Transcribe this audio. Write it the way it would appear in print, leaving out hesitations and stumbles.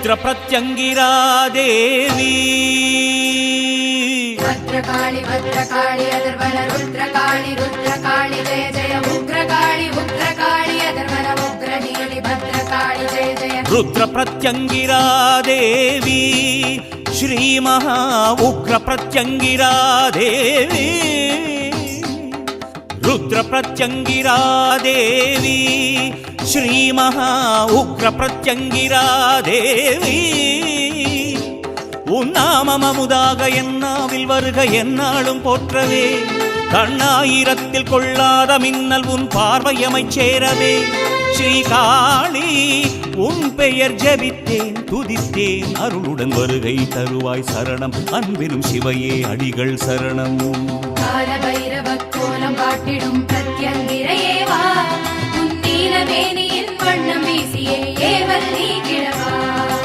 ருத்ர பிரத்யங்கிரா தேவி भद्रकाळि भद्रकाळि अधर्वण रुद्रकाळि रुद्रकाळि जय जय उग्रकाळि उग्रकाळि अधर्वण उग्रनीलि भद्रकाळि जय जय ருத்ர பிரத்யங்கிரா தேவி ஸ்ரீ மகா உக்ர பிரத்யங்கிரா தேவி ருத்ர பிரத்யங்கிரா தேவி ஸ்ரீ மகா உக்ர பிரத்யங்கிரா தேவி உன் நாமம் அமுதாக என்னாவில் வருக என்னாலும் போற்றவே கண்ணாயிரத்தில் கொள்ளாத மின்னல் உன் பார்வையமைச் சேரவே ஸ்ரீகாளி உன் பெயர் ஜபித்தேன் துதித்தேன் அருளுடன் வருகை தருவாய் சரணம் அன்பினும் சிவையே அடிகள் சரணம் கால பைரவ கோலம் காட்டிடும் பிரத்யங்கிரையே வா உன் நீலமேனியின் வண்ணம் வீசியே ஏவல் நீ கிழவா